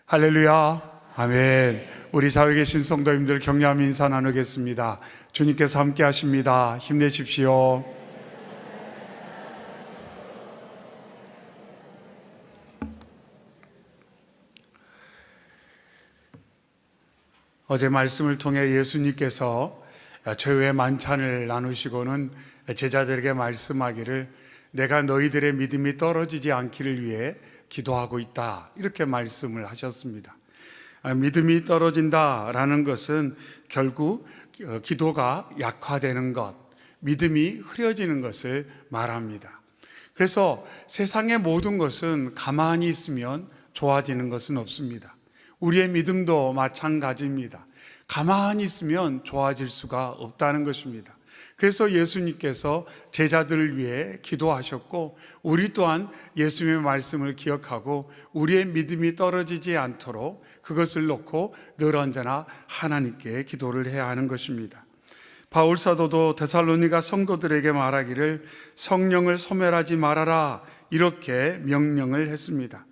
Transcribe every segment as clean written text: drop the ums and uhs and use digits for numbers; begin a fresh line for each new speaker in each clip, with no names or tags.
할렐루야, 아멘. 우리 자유에 계신 성도님들 격려하며 인사 나누겠습니다. 주님께서 함께 하십니다. 힘내십시오. 어제 말씀을 통해 예수님께서 최후의 만찬을 나누시고는 제자들에게 말씀하기를 내가 너희들의 믿음이 떨어지지 않기를 위해 기도하고 있다, 이렇게 말씀을 하셨습니다. 믿음이 떨어진다라는 것은 결국 기도가 약화되는 것, 믿음이 흐려지는 것을 말합니다. 그래서 세상의 모든 것은 가만히 있으면 좋아지는 것은 없습니다. 우리의 믿음도 마찬가지입니다. 가만히 있으면 좋아질 수가 없다는 것입니다. 그래서 예수님께서 제자들을 위해 기도하셨고, 우리 또한 예수님의 말씀을 기억하고 우리의 믿음이 떨어지지 않도록 그것을 놓고 늘 언제나 하나님께 기도를 해야 하는 것입니다. 바울 사도도 데살로니가 성도들에게 말하기를 성령을 소멸하지 말아라, 이렇게 명령을 했습니다.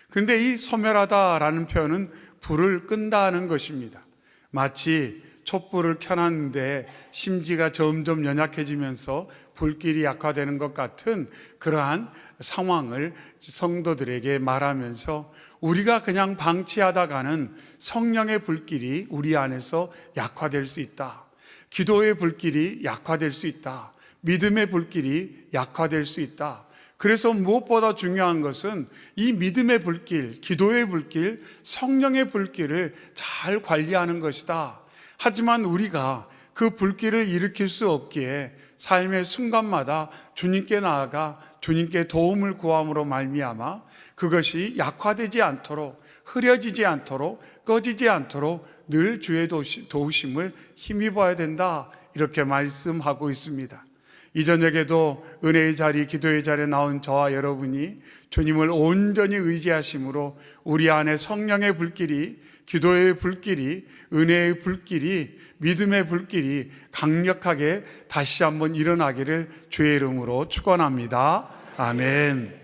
근데 이 소멸하다라는 표현은 불을 끈다는 것입니다. 마치 촛불을 켜놨는데 심지가 점점 연약해지면서 불길이 약화되는 것 같은 그러한 상황을 성도들에게 말하면서 우리가 그냥 방치하다가는 성령의 불길이 우리 안에서 약화될 수 있다. 기도의 불길이 약화될 수 있다. 믿음의 불길이 약화될 수 있다. 그래서 무엇보다 중요한 것은 이 믿음의 불길, 기도의 불길, 성령의 불길을 잘 관리하는 것이다. 하지만 우리가 그 불길을 일으킬 수 없기에 삶의 순간마다 주님께 나아가 주님께 도움을 구함으로 말미암아 그것이 약화되지 않도록, 흐려지지 않도록, 꺼지지 않도록 늘 주의 도우심을 힘입어야 된다, 이렇게 말씀하고 있습니다. 이 저녁에도 은혜의 자리, 기도의 자리에 나온 저와 여러분이 주님을 온전히 의지하심으로 우리 안에 성령의 불길이, 기도의 불길이, 은혜의 불길이, 믿음의 불길이 강력하게 다시 한번 일어나기를 주의 이름으로 축원합니다. 아멘.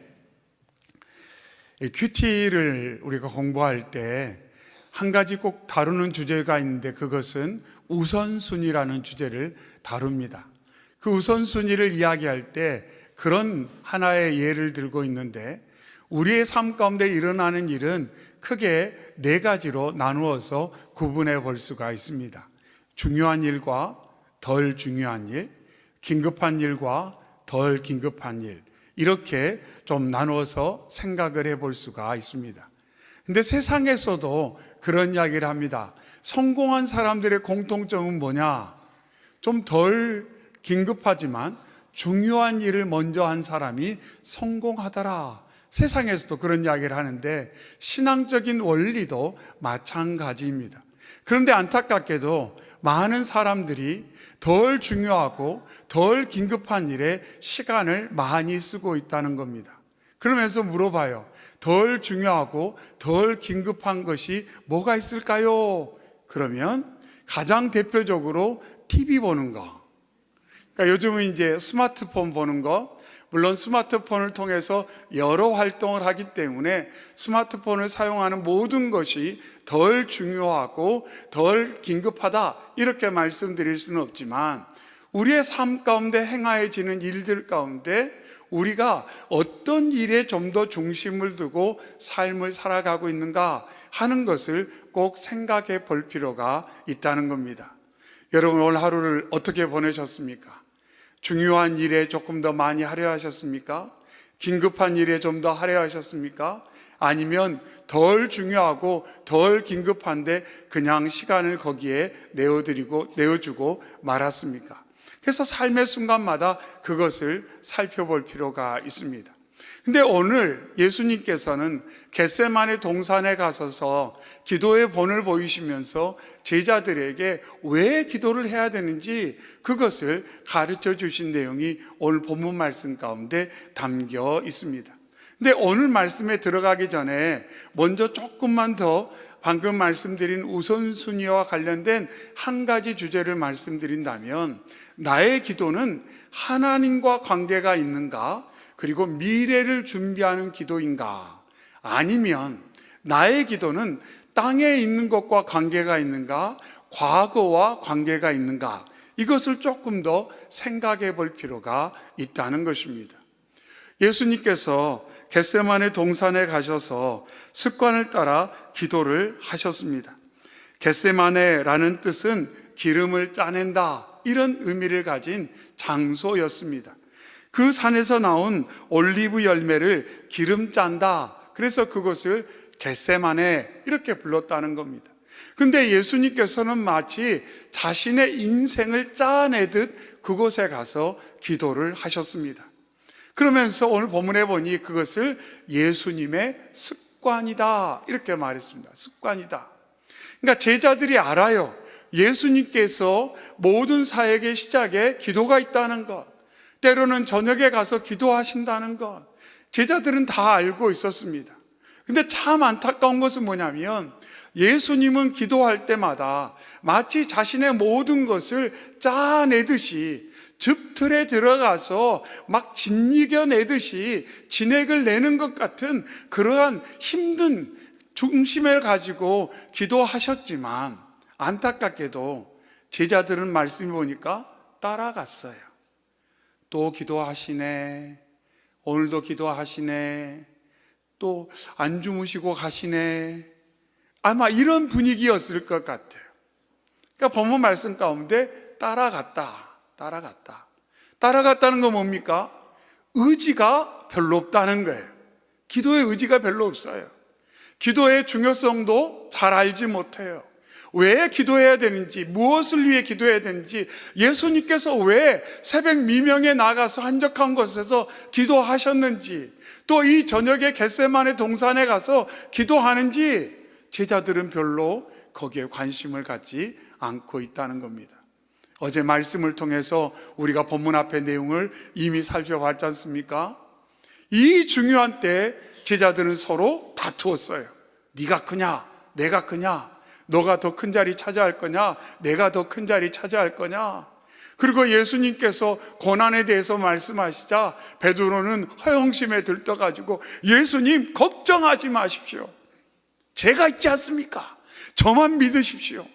큐티를 우리가 공부할 때 한 가지 꼭 다루는 주제가 있는데 그것은 우선순위라는 주제를 다룹니다. 그 우선순위를 이야기할 때 그런 하나의 예를 들고 있는데, 우리의 삶 가운데 일어나는 일은 크게 네 가지로 나누어서 구분해 볼 수가 있습니다. 중요한 일과 덜 중요한 일, 긴급한 일과 덜 긴급한 일, 이렇게 좀 나누어서 생각을 해 볼 수가 있습니다. 근데 세상에서도 그런 이야기를 합니다. 성공한 사람들의 공통점은 뭐냐? 좀 덜 긴급하지만 중요한 일을 먼저 한 사람이 성공하더라. 세상에서도 그런 이야기를 하는데 신앙적인 원리도 마찬가지입니다. 그런데 안타깝게도 많은 사람들이 덜 중요하고 덜 긴급한 일에 시간을 많이 쓰고 있다는 겁니다. 그러면서 물어봐요. 덜 중요하고 덜 긴급한 것이 뭐가 있을까요? 그러면 가장 대표적으로 TV 보는 거. 그러니까 요즘은 이제 스마트폰 보는 거, 물론 스마트폰을 통해서 여러 활동을 하기 때문에 스마트폰을 사용하는 모든 것이 덜 중요하고 덜 긴급하다, 이렇게 말씀드릴 수는 없지만 우리의 삶 가운데 행하여지는 일들 가운데 우리가 어떤 일에 좀 더 중심을 두고 삶을 살아가고 있는가 하는 것을 꼭 생각해 볼 필요가 있다는 겁니다. 여러분, 오늘 하루를 어떻게 보내셨습니까? 중요한 일에 조금 더 많이 하려 하셨습니까? 긴급한 일에 좀 더 하려 하셨습니까? 아니면 덜 중요하고 덜 긴급한데 그냥 시간을 거기에 내어주고 말았습니까? 그래서 삶의 순간마다 그것을 살펴볼 필요가 있습니다. 근데 오늘 예수님께서는 겟세마네 동산에 가셔서 기도의 본을 보이시면서 제자들에게 왜 기도를 해야 되는지 그것을 가르쳐 주신 내용이 오늘 본문 말씀 가운데 담겨 있습니다. 근데 오늘 말씀에 들어가기 전에 먼저 조금만 더 방금 말씀드린 우선순위와 관련된 한 가지 주제를 말씀드린다면, 나의 기도는 하나님과 관계가 있는가? 그리고 미래를 준비하는 기도인가? 아니면 나의 기도는 땅에 있는 것과 관계가 있는가, 과거와 관계가 있는가, 이것을 조금 더 생각해 볼 필요가 있다는 것입니다. 예수님께서 겟세마네 동산에 가셔서 습관을 따라 기도를 하셨습니다. 겟세마네라는 뜻은 기름을 짜낸다, 이런 의미를 가진 장소였습니다. 그 산에서 나온 올리브 열매를 기름 짠다, 그래서 그것을 겟세마네 이렇게 불렀다는 겁니다. 근데 예수님께서는 마치 자신의 인생을 짜내듯 그곳에 가서 기도를 하셨습니다. 그러면서 오늘 본문에 보니 그것을 예수님의 습관이다, 이렇게 말했습니다. 습관이다. 그러니까 제자들이 알아요. 예수님께서 모든 사역의 시작에 기도가 있다는 것, 때로는 저녁에 가서 기도하신다는 것, 제자들은 다 알고 있었습니다. 근데 참 안타까운 것은 뭐냐면 예수님은 기도할 때마다 마치 자신의 모든 것을 짜내듯이, 즙틀에 들어가서 막 짓이겨내듯이 진액을 내는 것 같은 그러한 힘든 중심을 가지고 기도하셨지만, 안타깝게도 제자들은 말씀을 보니까 따라갔어요. 또 기도하시네, 오늘도 기도하시네, 또 안 주무시고 가시네, 아마 이런 분위기였을 것 같아요. 그러니까 본문 말씀 가운데 따라갔다는 건 뭡니까? 의지가 별로 없다는 거예요. 기도의 의지가 별로 없어요. 기도의 중요성도 잘 알지 못해요. 왜 기도해야 되는지, 무엇을 위해 기도해야 되는지, 예수님께서 왜 새벽 미명에 나가서 한적한 곳에서 기도하셨는지, 또 이 저녁에 겟세마네 동산에 가서 기도하는지 제자들은 별로 거기에 관심을 갖지 않고 있다는 겁니다. 어제 말씀을 통해서 우리가 본문 앞의 내용을 이미 살펴봤지 않습니까? 이 중요한 때 제자들은 서로 다투었어요. 네가 크냐, 내가 크냐, 너가 더 큰 자리 차지할 거냐, 내가 더 큰 자리 차지할 거냐. 그리고 예수님께서 고난에 대해서 말씀하시자 베드로는 허영심에 들떠가지고 예수님 걱정하지 마십시오. 제가 있지 않습니까? 저만 믿으십시오.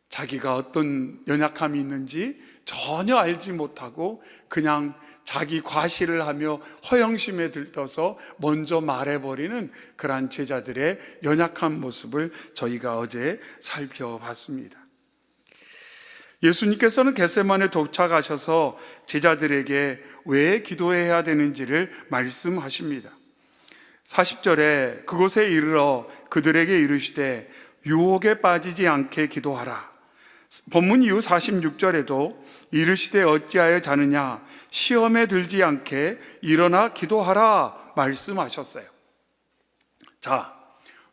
자기가 어떤 연약함이 있는지 전혀 알지 못하고 그냥 자기 과시를 하며 허영심에 들떠서 먼저 말해버리는 그러한 제자들의 연약한 모습을 저희가 어제 살펴봤습니다. 예수님께서는 겟세마네 도착하셔서 제자들에게 왜 기도해야 되는지를 말씀하십니다. 40절에 그곳에 이르러 그들에게 이르시되 유혹에 빠지지 않게 기도하라. 본문 이후 46절에도 이르시되 어찌하여 자느냐, 시험에 들지 않게 일어나 기도하라 말씀하셨어요. 자,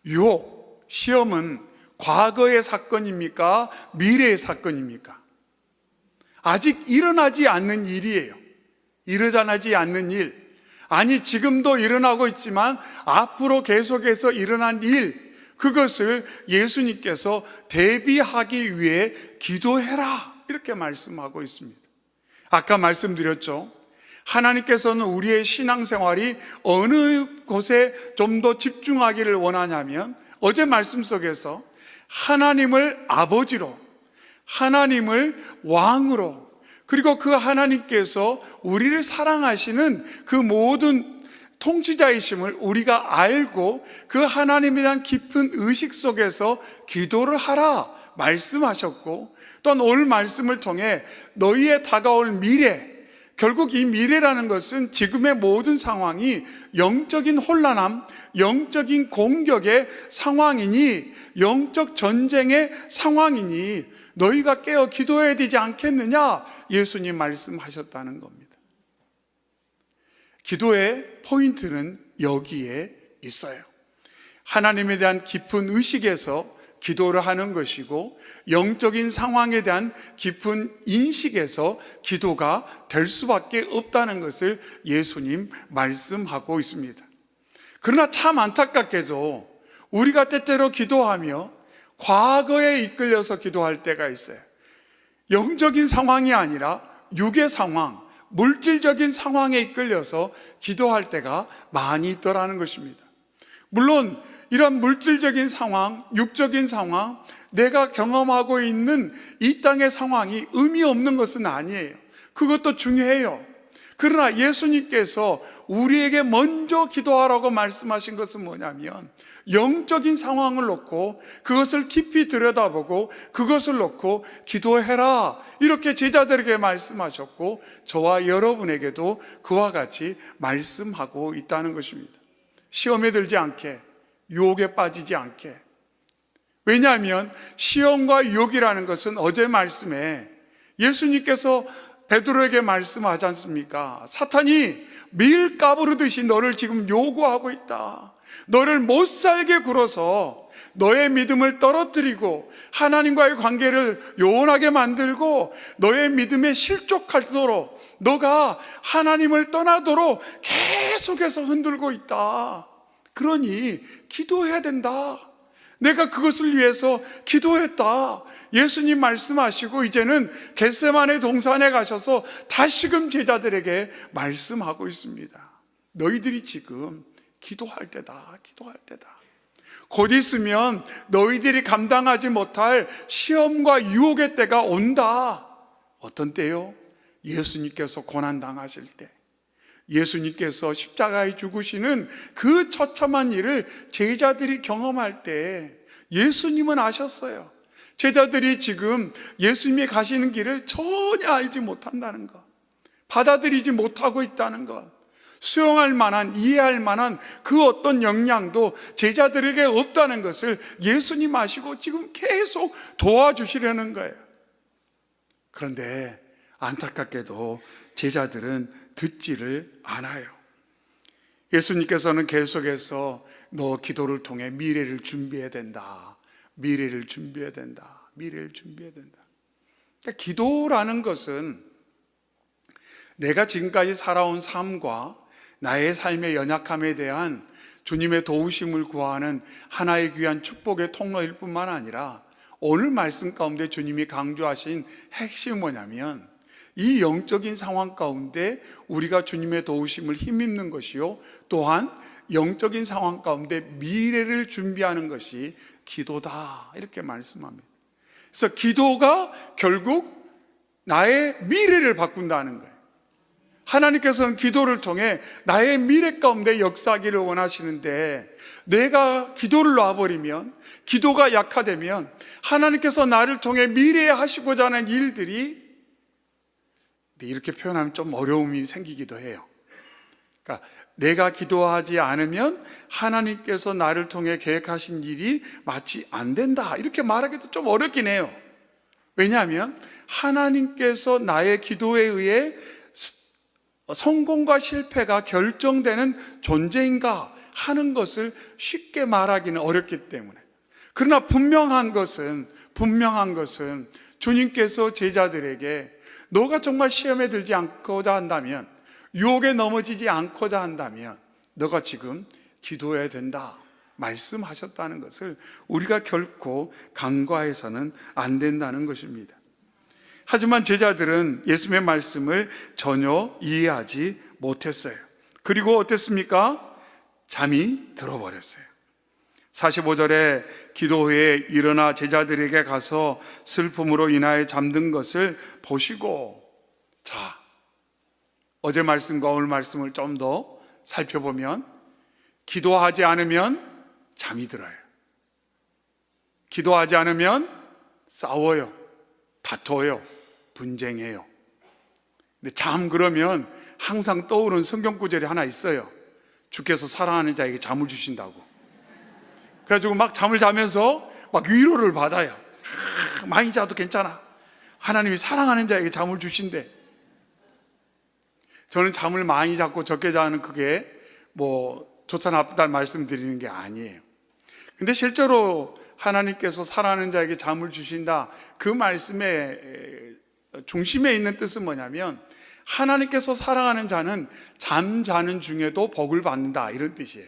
유혹, 시험은 과거의 사건입니까? 미래의 사건입니까? 아직 일어나지 않는 일이에요. 일어나지 않는 일. 아니, 지금도 일어나고 있지만 앞으로 계속해서 일어난 일, 그것을 예수님께서 대비하기 위해 기도해라, 이렇게 말씀하고 있습니다. 아까 말씀드렸죠. 하나님께서는 우리의 신앙생활이 어느 곳에 좀 더 집중하기를 원하냐면, 어제 말씀 속에서 하나님을 아버지로, 하나님을 왕으로, 그리고 그 하나님께서 우리를 사랑하시는 그 모든 통치자이심을 우리가 알고 그 하나님에 대한 깊은 의식 속에서 기도를 하라 말씀하셨고, 또한 오늘 말씀을 통해 너희의 다가올 미래, 결국 이 미래라는 것은 지금의 모든 상황이 영적인 혼란함, 영적인 공격의 상황이니, 영적 전쟁의 상황이니 너희가 깨어 기도해야 되지 않겠느냐, 예수님 말씀하셨다는 겁니다. 기도의 포인트는 여기에 있어요. 하나님에 대한 깊은 의식에서 기도를 하는 것이고, 영적인 상황에 대한 깊은 인식에서 기도가 될 수밖에 없다는 것을 예수님 말씀하고 있습니다. 그러나 참 안타깝게도 우리가 때때로 기도하며 과거에 이끌려서 기도할 때가 있어요. 영적인 상황이 아니라 육의 상황, 물질적인 상황에 이끌려서 기도할 때가 많이 있더라는 것입니다. 물론 이런 물질적인 상황, 육적인 상황, 내가 경험하고 있는 이 땅의 상황이 의미 없는 것은 아니에요. 그것도 중요해요. 그러나 예수님께서 우리에게 먼저 기도하라고 말씀하신 것은 뭐냐면, 영적인 상황을 놓고 그것을 깊이 들여다보고 그것을 놓고 기도해라, 이렇게 제자들에게 말씀하셨고, 저와 여러분에게도 그와 같이 말씀하고 있다는 것입니다. 시험에 들지 않게, 유혹에 빠지지 않게. 왜냐하면 시험과 유혹이라는 것은 어제 말씀에 예수님께서 베드로에게 말씀하지 않습니까? 사탄이 밀 까부르듯이 너를 지금 요구하고 있다. 너를 못 살게 굴어서 너의 믿음을 떨어뜨리고 하나님과의 관계를 요원하게 만들고 너의 믿음에 실족하도록, 너가 하나님을 떠나도록 계속해서 흔들고 있다. 그러니 기도해야 된다. 내가 그것을 위해서 기도했다. 예수님 말씀하시고 이제는 겟세마네 동산에 가셔서 다시금 제자들에게 말씀하고 있습니다. 너희들이 지금 기도할 때다. 기도할 때다. 곧 있으면 너희들이 감당하지 못할 시험과 유혹의 때가 온다. 어떤 때요? 예수님께서 고난당하실 때, 예수님께서 십자가에 죽으시는 그 처참한 일을 제자들이 경험할 때 예수님은 아셨어요. 제자들이 지금 예수님이 가시는 길을 전혀 알지 못한다는 것, 받아들이지 못하고 있다는 것, 수용할 만한, 이해할 만한 그 어떤 역량도 제자들에게 없다는 것을 예수님 아시고 지금 계속 도와주시려는 거예요. 그런데 안타깝게도 제자들은 듣지를 않아요. 예수님께서는 계속해서 너 기도를 통해 미래를 준비해야 된다. 미래를 준비해야 된다. 미래를 준비해야 된다. 그러니까 기도라는 것은 내가 지금까지 살아온 삶과 나의 삶의 연약함에 대한 주님의 도우심을 구하는 하나의 귀한 축복의 통로일 뿐만 아니라, 오늘 말씀 가운데 주님이 강조하신 핵심은 뭐냐면, 이 영적인 상황 가운데 우리가 주님의 도우심을 힘입는 것이요, 또한 영적인 상황 가운데 미래를 준비하는 것이 기도다, 이렇게 말씀합니다. 그래서 기도가 결국 나의 미래를 바꾼다는 거예요. 하나님께서는 기도를 통해 나의 미래 가운데 역사하기를 원하시는데, 내가 기도를 놔버리면, 기도가 약화되면 하나님께서 나를 통해 미래에 하시고자 하는 일들이, 이렇게 표현하면 좀 어려움이 생기기도 해요. 그러니까 내가 기도하지 않으면 하나님께서 나를 통해 계획하신 일이 마치 안 된다, 이렇게 말하기도 좀 어렵긴 해요. 왜냐하면 하나님께서 나의 기도에 의해 성공과 실패가 결정되는 존재인가 하는 것을 쉽게 말하기는 어렵기 때문에. 그러나 분명한 것은 주님께서 제자들에게 너가 정말 시험에 들지 않고자 한다면, 유혹에 넘어지지 않고자 한다면 너가 지금 기도해야 된다 말씀하셨다는 것을 우리가 결코 간과해서는 안 된다는 것입니다. 하지만 제자들은 예수님의 말씀을 전혀 이해하지 못했어요. 그리고 어땠습니까? 잠이 들어버렸어요. 45절에 기도 후에 일어나 제자들에게 가서 슬픔으로 인하여 잠든 것을 보시고, 자, 어제 말씀과 오늘 말씀을 좀 더 살펴보면, 기도하지 않으면 잠이 들어요. 기도하지 않으면 싸워요, 다퉈요, 분쟁해요. 근데 잠 그러면 항상 떠오르는 성경 구절이 하나 있어요. 주께서 사랑하는 자에게 잠을 주신다고. 그래가지고 막 잠을 자면서 막 위로를 받아요. 많이 자도 괜찮아, 하나님이 사랑하는 자에게 잠을 주신대. 저는 잠을 많이 자고 적게 자는 그게 뭐 좋다 나쁘다 말씀드리는 게 아니에요. 근데 실제로 하나님께서 사랑하는 자에게 잠을 주신다, 그 말씀의 중심에 있는 뜻은 뭐냐면, 하나님께서 사랑하는 자는 잠자는 중에도 복을 받는다, 이런 뜻이에요.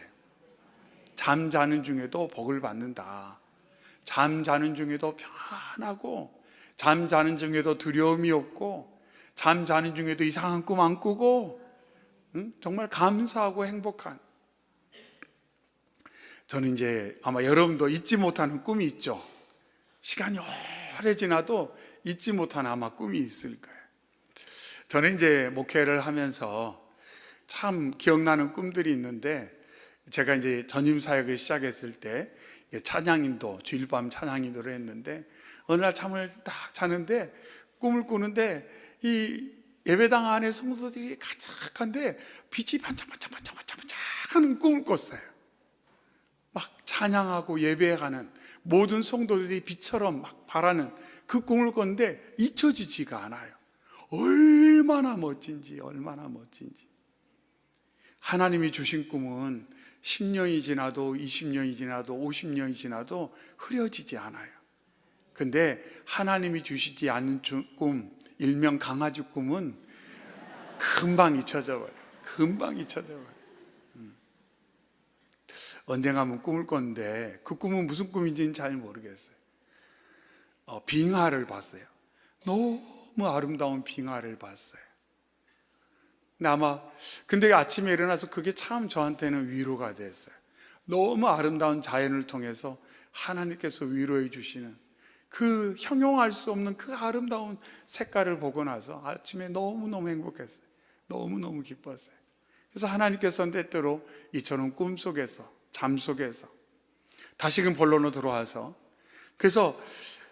잠자는 중에도 복을 받는다. 잠자는 중에도 편하고, 잠자는 중에도 두려움이 없고, 잠자는 중에도 이상한 꿈 안 꾸고, 정말 감사하고 행복한. 저는 이제 아마 여러분도 잊지 못하는 꿈이 있죠. 시간이 오래 지나도 잊지 못하는 아마 꿈이 있을 거예요. 저는 이제 목회를 하면서 참 기억나는 꿈들이 있는데, 제가 이제 전임 사역을 시작했을 때 찬양인도, 주일밤 찬양인도를 했는데, 어느 날 잠을 딱 자는데 꿈을 꾸는데 이 예배당 안에 성도들이 가득한데 빛이 반짝반짝 하는 꿈을 꿨어요. 막 찬양하고 예배가는 모든 성도들이 빛처럼 막 바라는 그 꿈을 꿨는데 잊혀지지가 않아요. 얼마나 멋진지. 하나님이 주신 꿈은 10년이 지나도 20년이 지나도 50년이 지나도 흐려지지 않아요. 근데 하나님이 주시지 않는 꿈, 일명 강아지 꿈은 금방 잊혀져 버려요. 언젠가 한번 꿈을 꿨는데 그 꿈은 무슨 꿈인지는 잘 모르겠어요. 빙하를 봤어요. 너무 아름다운 빙하를 봤어요. 근데 아침에 일어나서 그게 참 저한테는 위로가 됐어요. 너무 아름다운 자연을 통해서 하나님께서 위로해 주시는 그 형용할 수 없는 그 아름다운 색깔을 보고 나서 아침에 너무너무 행복했어요. 너무너무 기뻤어요. 그래서 하나님께서는 때때로 이처럼 꿈속에서, 잠속에서 다시금 본론으로 들어와서, 그래서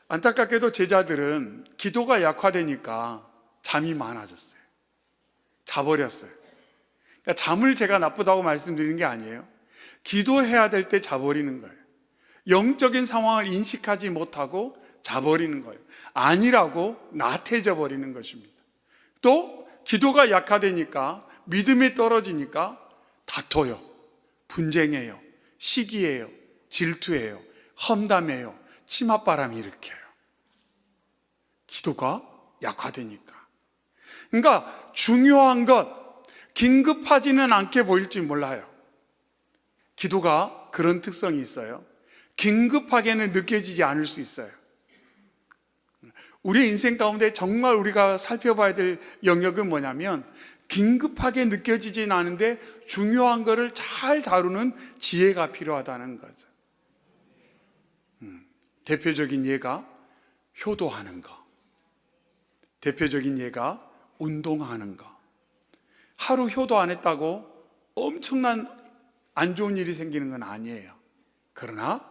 안타깝게도 제자들은 기도가 약화되니까 잠이 많아졌어요. 자버렸어요. 그러니까 잠을 제가 나쁘다고 말씀드리는 게 아니에요. 기도해야 될 때 자버리는 거예요. 영적인 상황을 인식하지 못하고 자버리는 거예요. 아니라고 나태해져 버리는 것입니다. 또 기도가 약화되니까, 믿음이 떨어지니까 다퉈요, 분쟁해요, 시기해요, 질투해요, 험담해요, 치맛바람이 일으켜요. 기도가 약화되니까. 그러니까 중요한 것, 긴급하지는 않게 보일지 몰라요. 기도가 그런 특성이 있어요. 긴급하게는 느껴지지 않을 수 있어요. 우리의 인생 가운데 정말 우리가 살펴봐야 될 영역은 뭐냐면, 긴급하게 느껴지진 않은데 중요한 것을 잘 다루는 지혜가 필요하다는 거죠. 대표적인 예가 효도하는 거, 대표적인 예가 운동하는 거. 하루 효도 안 했다고 엄청난 안 좋은 일이 생기는 건 아니에요. 그러나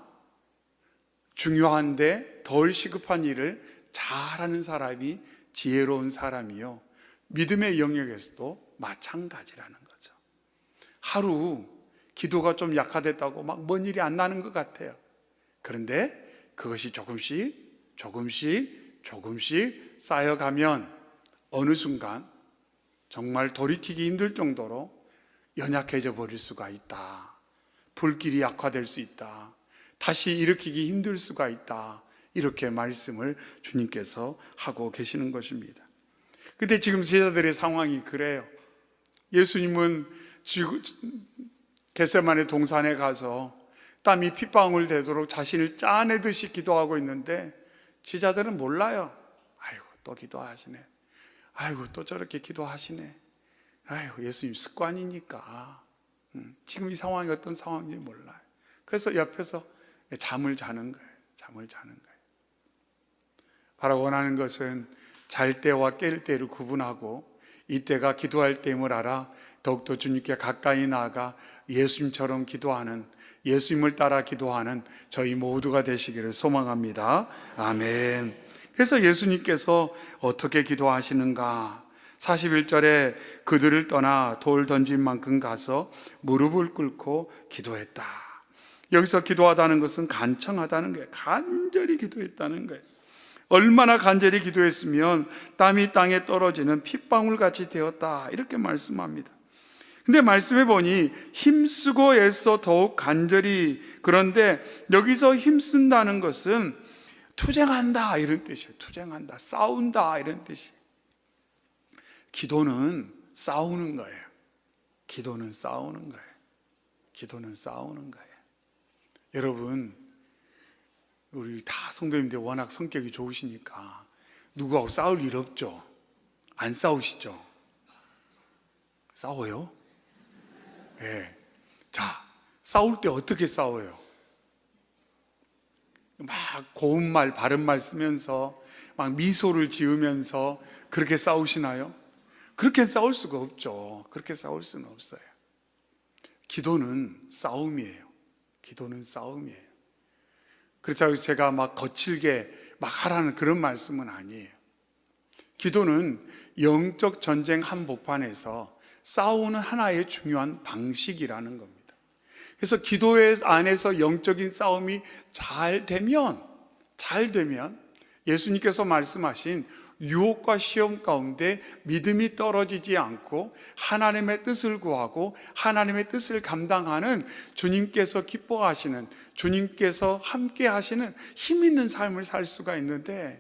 중요한데 덜 시급한 일을 잘하는 사람이 지혜로운 사람이요, 믿음의 영역에서도 마찬가지라는 거죠. 하루 기도가 좀 약화됐다고 막 뭔 일이 안 나는 것 같아요. 그런데 그것이 조금씩 쌓여가면 어느 순간 정말 돌이키기 힘들 정도로 연약해져 버릴 수가 있다. 불길이 약화될 수 있다. 다시 일으키기 힘들 수가 있다. 이렇게 말씀을 주님께서 하고 계시는 것입니다. 근데 지금 제자들의 상황이 그래요. 예수님은 겟세마네 동산에 가서 땀이 핏방울 되도록 자신을 짜내듯이 기도하고 있는데 제자들은 몰라요. 아이고 또 기도하시네. 아이고 또 저렇게 기도하시네. 아이고 예수님 습관이니까 지금 이 상황이 어떤 상황인지 몰라요. 그래서 옆에서 잠을 자는 거예요. 바로 원하는 것은 잘 때와 깰 때를 구분하고 이때가 기도할 때임을 알아 더욱더 주님께 가까이 나아가 예수님처럼 기도하는, 예수님을 따라 기도하는 저희 모두가 되시기를 소망합니다. 아멘. 그래서 예수님께서 어떻게 기도하시는가? 41절에 그들을 떠나 돌 던진 만큼 가서 무릎을 꿇고 기도했다. 여기서 기도하다는 것은 간청하다는 거예요. 간절히 기도했다는 거예요. 얼마나 간절히 기도했으면 땀이 땅에 떨어지는 핏방울같이 되었다, 이렇게 말씀합니다. 근데 말씀해 보니 힘쓰고 애써 더욱 간절히, 그런데 여기서 힘쓴다는 것은 투쟁한다 이런 뜻이에요. 투쟁한다, 싸운다 이런 뜻이에요. 기도는 싸우는 거예요. 기도는 싸우는 거예요. 여러분, 우리 다 성도님들 워낙 성격이 좋으시니까 누구하고 싸울 일 없죠? 안 싸우시죠? 싸워요? 네. 자, 싸울 때 어떻게 싸워요? 막 고운 말, 바른 말 쓰면서 막 미소를 지으면서 그렇게 싸우시나요? 그렇게 싸울 수가 없죠. 그렇게 싸울 수는 없어요. 기도는 싸움이에요. 기도는 싸움이에요. 그렇다고 제가 막 거칠게 막 하라는 그런 말씀은 아니에요. 기도는 영적 전쟁 한복판에서 싸우는 하나의 중요한 방식이라는 겁니다. 그래서 기도의 안에서 영적인 싸움이 잘 되면 예수님께서 말씀하신 유혹과 시험 가운데 믿음이 떨어지지 않고 하나님의 뜻을 구하고 하나님의 뜻을 감당하는 주님께서 기뻐하시는, 주님께서 함께 하시는 힘 있는 삶을 살 수가 있는데,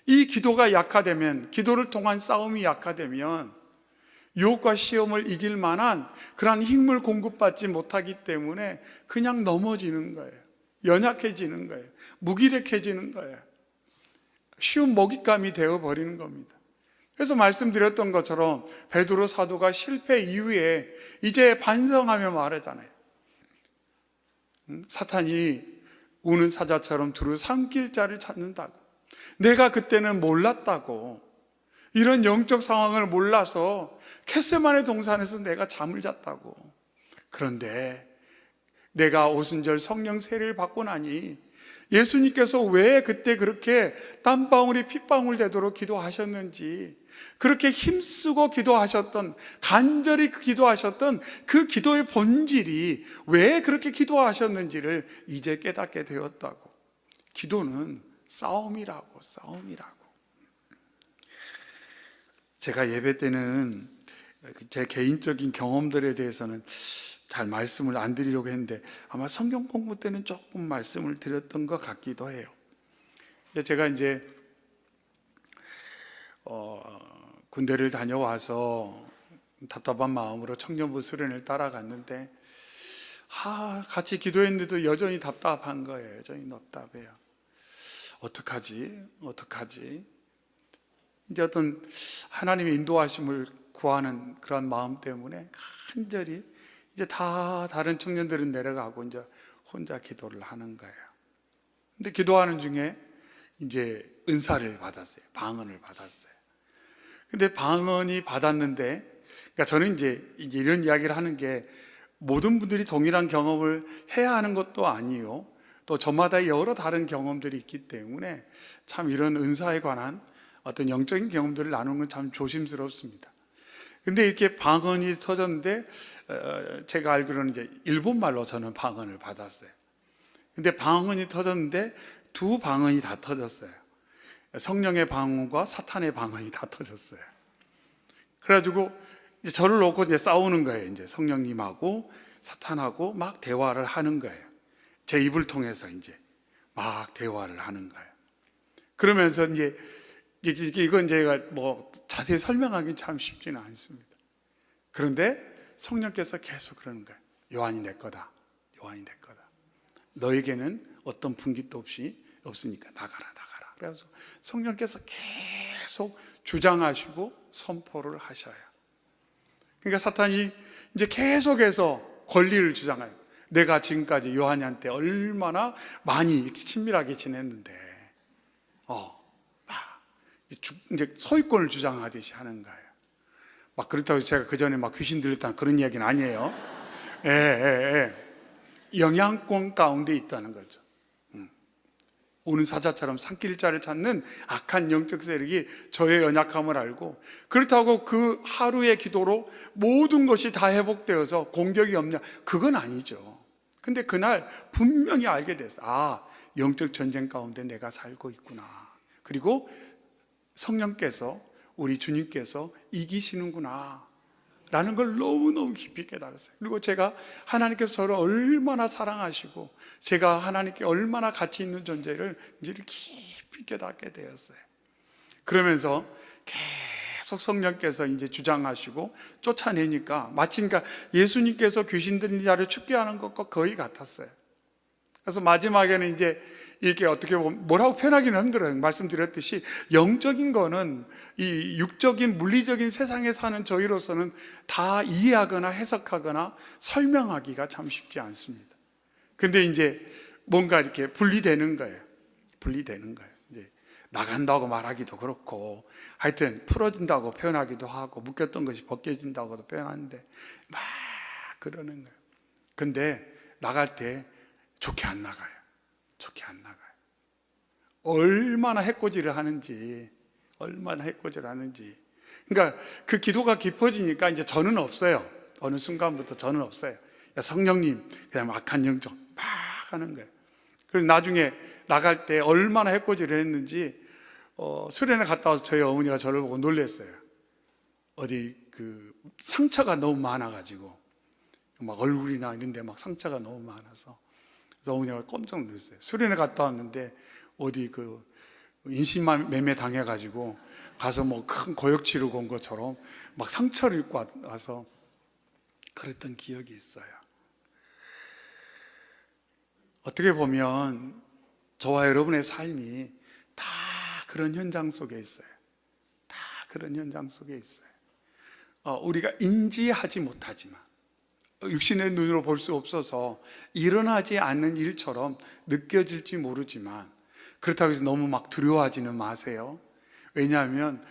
이 기도가 약화되면, 기도를 통한 싸움이 약화되면 유혹과 시험을 이길 만한 그러한 힘을 공급받지 못하기 때문에 그냥 넘어지는 거예요. 연약해지는 거예요. 무기력해지는 거예요. 쉬운 먹잇감이 되어버리는 겁니다. 그래서 말씀드렸던 것처럼 베드로 사도가 실패 이후에 이제 반성하며 말하잖아요. 사탄이 우는 사자처럼 두루 삼킬 자를 찾는다고. 내가 그때는 몰랐다고. 이런 영적 상황을 몰라서 겟세마네 동산에서 내가 잠을 잤다고. 그런데 내가 오순절 성령 세례를 받고 나니 예수님께서 왜 그때 그렇게 땀방울이 핏방울 되도록 기도하셨는지, 그렇게 힘쓰고 기도하셨던, 간절히 기도하셨던 그 기도의 본질이 왜 그렇게 기도하셨는지를 이제 깨닫게 되었다고. 기도는 싸움이라고. 제가 예배 때는 제 개인적인 경험들에 대해서는 잘 말씀을 안 드리려고 했는데 아마 성경 공부 때는 조금 말씀을 드렸던 것 같기도 해요. 제가 이제 군대를 다녀와서 답답한 마음으로 청년부 수련을 따라갔는데 같이 기도했는데도 여전히 답답한 거예요. 여전히 답답해요. 어떡하지? 이제 어떤 하나님의 인도하심을 구하는 그런 마음 때문에 간절히 이제 다 다른 청년들은 내려가고 이제 혼자 기도를 하는 거예요. 근데 기도하는 중에 이제 은사를 받았어요. 방언을 받았어요. 근데 방언이 받았는데, 그러니까 저는 이제 이런 이야기를 하는 게 모든 분들이 동일한 경험을 해야 하는 것도 아니요. 또 저마다 여러 다른 경험들이 있기 때문에 참 이런 은사에 관한 어떤 영적인 경험들을 나누는 건 참 조심스럽습니다. 근데 이렇게 방언이 터졌는데, 제가 알기로는 이제 일본말로 저는 방언을 받았어요. 근데 방언이 터졌는데 두 방언이 다 터졌어요. 성령의 방언과 사탄의 방언이 다 터졌어요. 그래가지고 이제 저를 놓고 이제 싸우는 거예요. 이제 성령님하고 사탄하고 막 대화를 하는 거예요. 제 입을 통해서 이제 막 대화를 하는 거예요. 그러면서 이제 이건 제가 뭐 자세히 설명하기 참 쉽지는 않습니다. 그런데 성령께서 계속 그러는 거예요. 요한이 내 거다. 너에게는 어떤 분깃도 없으니까 나가라. 그래서 성령께서 계속 주장하시고 선포를 하셔요. 그러니까 사탄이 이제 계속해서 권리를 주장해요. 내가 지금까지 요한이한테 얼마나 많이 이렇게 친밀하게 지냈는데, 이제 소유권을 주장하듯이 하는 거예요. 막 그렇다고 제가 그 전에 막 귀신 들렸다는 그런 이야기는 아니에요. 영향권 가운데 있다는 거죠. 우는 사자처럼 삼킬 자를 찾는 악한 영적 세력이 저의 연약함을 알고, 그렇다고 그 하루의 기도로 모든 것이 다 회복되어서 공격이 없냐? 그건 아니죠. 근데 그날 분명히 알게 됐어요. 영적 전쟁 가운데 내가 살고 있구나. 그리고 성령께서, 우리 주님께서 이기시는구나 라는 걸 너무너무 깊이 깨달았어요. 그리고 제가 하나님께서 저를 얼마나 사랑하시고 제가 하나님께 얼마나 가치 있는 존재를 이제 깊이 깨닫게 되었어요. 그러면서 계속 성령께서 이제 주장하시고 쫓아내니까 마치 그러니까 예수님께서 귀신 들린 자를 춥게 하는 것과 거의 같았어요. 그래서 마지막에는 이제 이렇게 어떻게 보면 뭐라고 표현하기는 힘들어요. 말씀드렸듯이 영적인 거는 이 육적인 물리적인 세상에 사는 저희로서는 다 이해하거나 해석하거나 설명하기가 참 쉽지 않습니다. 근데 이제 뭔가 이렇게 분리되는 거예요. 분리되는 거예요. 이제 나간다고 말하기도 그렇고, 하여튼 풀어진다고 표현하기도 하고, 묶였던 것이 벗겨진다고도 표현하는데 막 그러는 거예요. 근데 나갈 때 좋게 안 나가요. 좋게 안 나가요. 얼마나 해코지를 하는지, 얼마나 해코지를 하는지. 그러니까 그 기도가 깊어지니까 이제 저는 없어요. 어느 순간부터 저는 없어요. 야, 성령님, 그냥 악한 영적 막 하는 거예요. 그래서 나중에 나갈 때 얼마나 해코지를 했는지, 수련회 갔다 와서 저희 어머니가 저를 보고 놀랐어요. 어디 그 상처가 너무 많아가지고, 막 얼굴이나 이런 데 막 상처가 너무 많아서. 그래서 어머니가 깜짝 놀랐어요. 수련회 갔다 왔는데 어디 그 인신매매 당해가지고 가서 뭐 큰 고역 치르고 온 것처럼 막 상처를 입고 와서 그랬던 기억이 있어요. 어떻게 보면 저와 여러분의 삶이 다 그런 현장 속에 있어요. 다 그런 현장 속에 있어요. 우리가 인지하지 못하지만, 육신의 눈으로 볼 수 없어서 일어나지 않는 일처럼 느껴질지 모르지만, 그렇다고 해서 너무 막 두려워하지는 마세요. 왜냐하면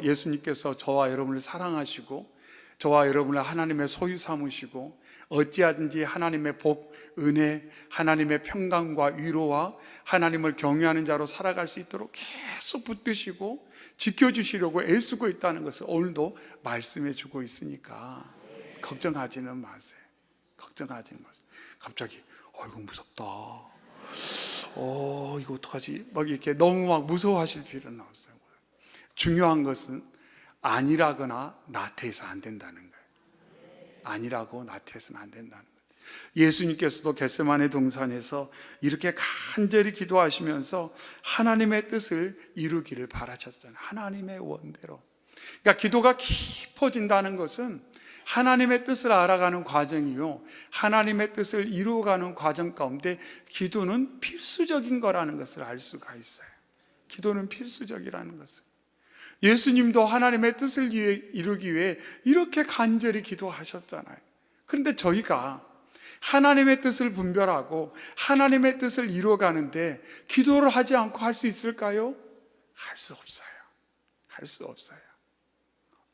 예수님께서 저와 여러분을 사랑하시고 저와 여러분을 하나님의 소유 삼으시고 어찌하든지 하나님의 복, 은혜, 하나님의 평강과 위로와 하나님을 경외하는 자로 살아갈 수 있도록 계속 붙드시고 지켜주시려고 애쓰고 있다는 것을 오늘도 말씀해 주고 있으니까 걱정하지는 마세요. 걱정하지는 마세요. 갑자기 이거 무섭다, 이거 어떡하지? 막 이렇게 너무 막 무서워하실 필요는 없어요. 중요한 것은 아니라거나 나태해서 안 된다는 거예요. 아니라고 나태해서는 안 된다는 거예요. 예수님께서도 겟세마네 동산에서 이렇게 간절히 기도하시면서 하나님의 뜻을 이루기를 바라셨잖아요. 하나님의 원대로. 그러니까 기도가 깊어진다는 것은 하나님의 뜻을 알아가는 과정이요, 하나님의 뜻을 이루어가는 과정 가운데 기도는 필수적인 거라는 것을 알 수가 있어요. 기도는 필수적이라는 것을. 예수님도 하나님의 뜻을 이루기 위해 이렇게 간절히 기도하셨잖아요. 그런데 저희가 하나님의 뜻을 분별하고 하나님의 뜻을 이루어가는데 기도를 하지 않고 할 수 있을까요? 할 수 없어요. 할 수 없어요.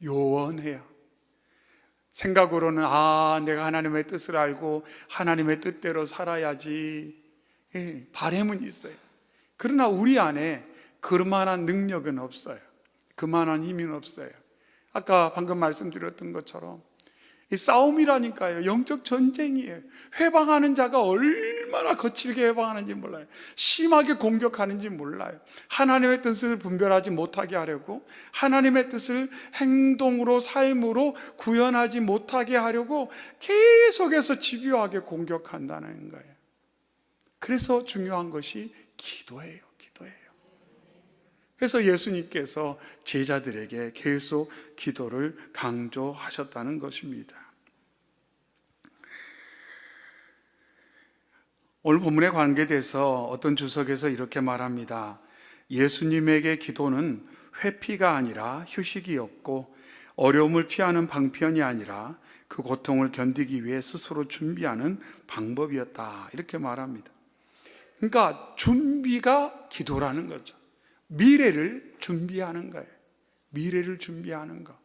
요원해요. 생각으로는 내가 하나님의 뜻을 알고 하나님의 뜻대로 살아야지, 바람은 있어요. 그러나 우리 안에 그만한 능력은 없어요. 그만한 힘은 없어요. 아까 방금 말씀드렸던 것처럼 이 싸움이라니까요. 영적 전쟁이에요. 회방하는 자가 얼마나 거칠게 회방하는지 몰라요. 심하게 공격하는지 몰라요. 하나님의 뜻을 분별하지 못하게 하려고, 하나님의 뜻을 행동으로 삶으로 구현하지 못하게 하려고 계속해서 집요하게 공격한다는 거예요. 그래서 중요한 것이 기도예요. 기도예요. 그래서 예수님께서 제자들에게 계속 기도를 강조하셨다는 것입니다. 오늘 본문에 관계돼서 어떤 주석에서 이렇게 말합니다. 예수님에게 기도는 회피가 아니라 휴식이었고, 어려움을 피하는 방편이 아니라 그 고통을 견디기 위해 스스로 준비하는 방법이었다, 이렇게 말합니다. 그러니까 준비가 기도라는 거죠. 미래를 준비하는 거예요. 미래를 준비하는 거.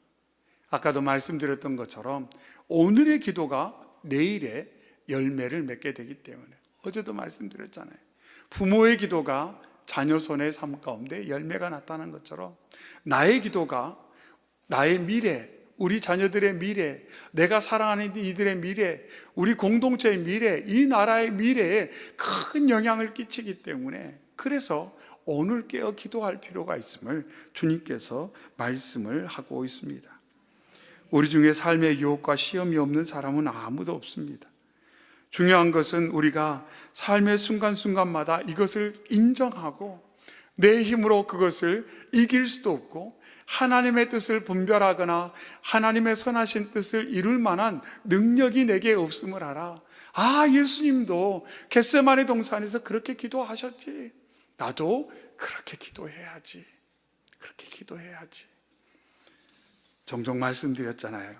아까도 말씀드렸던 것처럼 오늘의 기도가 내일의 열매를 맺게 되기 때문에, 어제도 말씀드렸잖아요. 부모의 기도가 자녀 손의 삶 가운데 열매가 나타난 것처럼 나의 기도가 나의 미래, 우리 자녀들의 미래, 내가 사랑하는 이들의 미래, 우리 공동체의 미래, 이 나라의 미래에 큰 영향을 끼치기 때문에, 그래서 오늘 깨어 기도할 필요가 있음을 주님께서 말씀을 하고 있습니다. 우리 중에 삶의 유혹과 시험이 없는 사람은 아무도 없습니다. 중요한 것은 우리가 삶의 순간순간마다 이것을 인정하고 내 힘으로 그것을 이길 수도 없고, 하나님의 뜻을 분별하거나 하나님의 선하신 뜻을 이룰 만한 능력이 내게 없음을 알아. 예수님도 겟세마네 동산에서 그렇게 기도하셨지. 나도 그렇게 기도해야지. 그렇게 기도해야지. 종종 말씀드렸잖아요.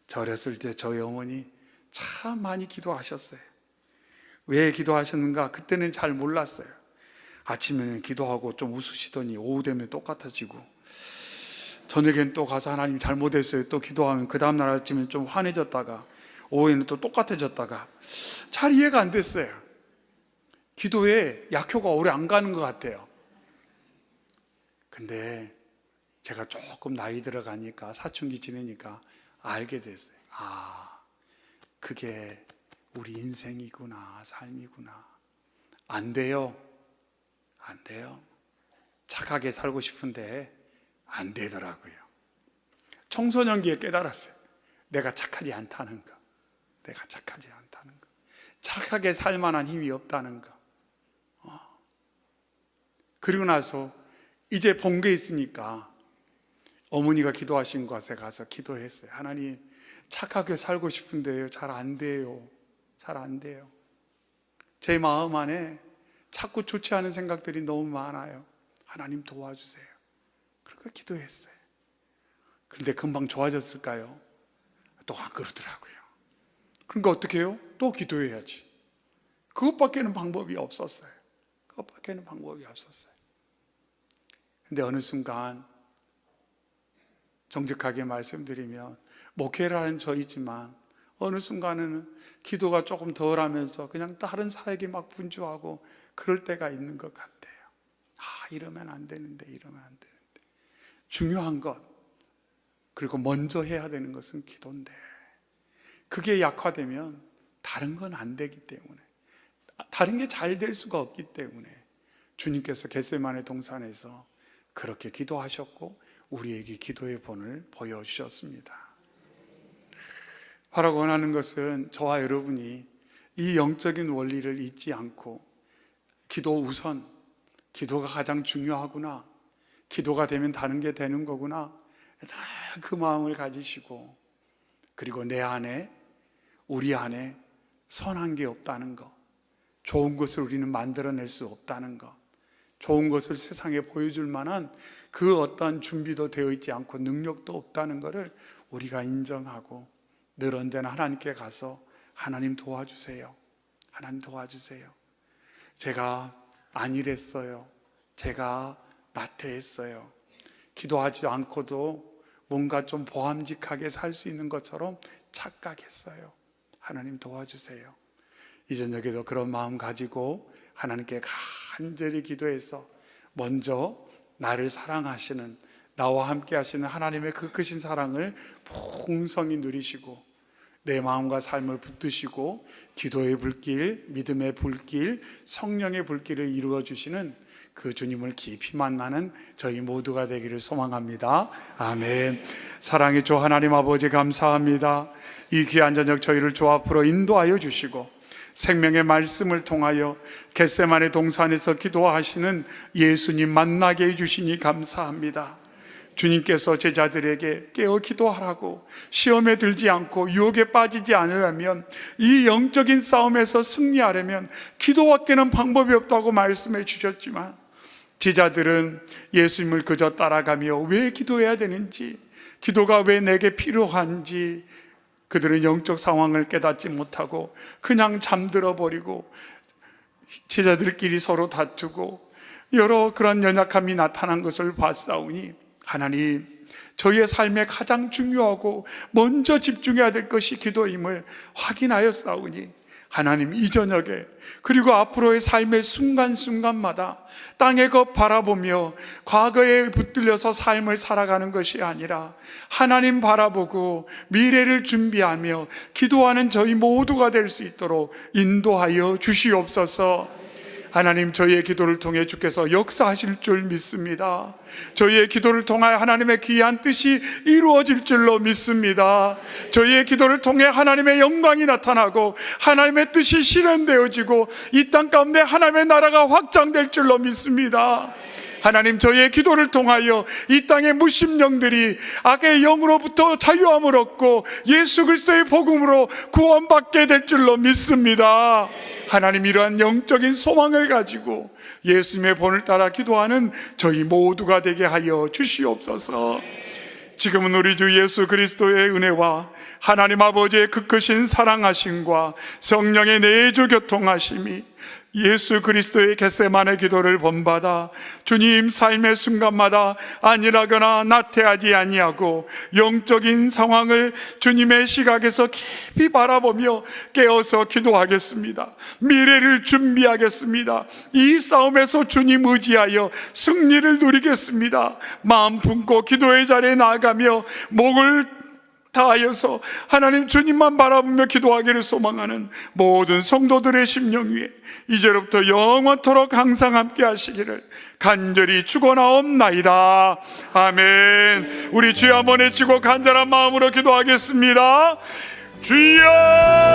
저 어렸을 때 저희 어머니 참 많이 기도하셨어요. 왜 기도하셨는가? 그때는 잘 몰랐어요. 아침에는 기도하고 좀 웃으시더니 오후 되면 똑같아지고, 저녁엔 또 가서 하나님 잘못했어요 또 기도하면 그 다음날 아침엔 좀 환해졌다가 오후에는 또 똑같아졌다가, 잘 이해가 안 됐어요. 기도에 약효가 오래 안 가는 것 같아요. 근데 제가 조금 나이 들어가니까, 사춘기 지내니까 알게 됐어요. 그게 우리 인생이구나, 삶이구나. 안 돼요. 착하게 살고 싶은데 안 되더라고요. 청소년기에 깨달았어요. 내가 착하지 않다는 거. 착하게 살 만한 힘이 없다는 거. 그리고 나서 이제 본게 있으니까 어머니가 기도하신 곳에 가서 기도했어요. 하나님, 착하게 살고 싶은데요, 잘 안 돼요. 제 마음 안에 자꾸 좋지 않은 생각들이 너무 많아요. 하나님 도와주세요. 그렇게 기도했어요. 그런데 금방 좋아졌을까요? 또 안 그러더라고요. 그러니까 어떻게 해요? 또 기도해야지. 그것밖에는 방법이 없었어요. 근데 어느 순간, 정직하게 말씀드리면 목회를 하는 저이지만 어느 순간에는 기도가 조금 덜하면서 그냥 다른 사역에 막 분주하고 그럴 때가 있는 것 같아요. 이러면 안 되는데. 중요한 것, 그리고 먼저 해야 되는 것은 기도인데, 그게 약화되면 다른 건 안 되기 때문에, 다른 게 잘 될 수가 없기 때문에 주님께서 겟세마네 동산에서 그렇게 기도하셨고 우리에게 기도의 본을 보여주셨습니다. 바라고 원하는 것은 저와 여러분이 이 영적인 원리를 잊지 않고, 기도 우선, 기도가 가장 중요하구나, 기도가 되면 다른 게 되는 거구나, 그 마음을 가지시고, 그리고 내 안에, 우리 안에 선한 게 없다는 것, 좋은 것을 우리는 만들어낼 수 없다는 것, 좋은 것을 세상에 보여줄 만한 그 어떠한 준비도 되어 있지 않고 능력도 없다는 것을 우리가 인정하고, 늘 언제나 하나님께 가서 하나님 도와주세요. 제가 안일했어요. 제가 나태했어요. 기도하지 않고도 뭔가 좀 보암직하게 살 수 있는 것처럼 착각했어요. 하나님 도와주세요. 이 저녁에도 그런 마음 가지고 하나님께 간절히 기도해서 먼저 나를 사랑하시는, 나와 함께 하시는 하나님의 그 크신 사랑을 풍성히 누리시고, 내 마음과 삶을 붙드시고 기도의 불길, 믿음의 불길, 성령의 불길을 이루어 주시는 그 주님을 깊이 만나는 저희 모두가 되기를 소망합니다. 아멘. 사랑의 주 하나님 아버지, 감사합니다. 이 귀한 저녁 저희를 주 앞으로 인도하여 주시고, 생명의 말씀을 통하여 겟세마네 동산에서 기도하시는 예수님 만나게 해주시니 감사합니다. 주님께서 제자들에게 깨어 기도하라고, 시험에 들지 않고 유혹에 빠지지 않으려면, 이 영적인 싸움에서 승리하려면 기도밖에는 방법이 없다고 말씀해 주셨지만, 제자들은 예수님을 그저 따라가며 왜 기도해야 되는지, 기도가 왜 내게 필요한지 그들은 영적 상황을 깨닫지 못하고 그냥 잠들어 버리고, 제자들끼리 서로 다투고 여러 그런 연약함이 나타난 것을 봤사오니, 하나님, 저희의 삶에 가장 중요하고 먼저 집중해야 될 것이 기도임을 확인하였사오니, 하나님, 이 저녁에 그리고 앞으로의 삶의 순간순간마다 땅의 것 바라보며 과거에 붙들려서 삶을 살아가는 것이 아니라 하나님 바라보고 미래를 준비하며 기도하는 저희 모두가 될 수 있도록 인도하여 주시옵소서. 하나님, 저희의 기도를 통해 주께서 역사하실 줄 믿습니다. 저희의 기도를 통해 하나님의 귀한 뜻이 이루어질 줄로 믿습니다. 저희의 기도를 통해 하나님의 영광이 나타나고 하나님의 뜻이 실현되어지고 이 땅 가운데 하나님의 나라가 확장될 줄로 믿습니다. 하나님, 저의 기도를 통하여 이 땅의 무심령들이 악의 영으로부터 자유함을 얻고 예수 그리스도의 복음으로 구원받게 될 줄로 믿습니다. 하나님, 이러한 영적인 소망을 가지고 예수님의 본을 따라 기도하는 저희 모두가 되게 하여 주시옵소서. 지금은 우리 주 예수 그리스도의 은혜와 하나님 아버지의 그 크신 사랑하심과 성령의 내주 교통하심이 예수 그리스도의 겟세마네 기도를 본받아 주님 삶의 순간마다 안일하거나 나태하지 아니하고 영적인 상황을 주님의 시각에서 깊이 바라보며 깨어서 기도하겠습니다. 미래를 준비하겠습니다. 이 싸움에서 주님 의지하여 승리를 누리겠습니다. 마음 품고 기도의 자리에 나아가며 목을 다하여서 하나님 주님만 바라보며 기도하기를 소망하는 모든 성도들의 심령 위에 이제로부터 영원토록 항상 함께 하시기를 간절히 축원하옵나이다. 아멘. 우리 주여 한번 외치고 간절한 마음으로 기도하겠습니다. 주여!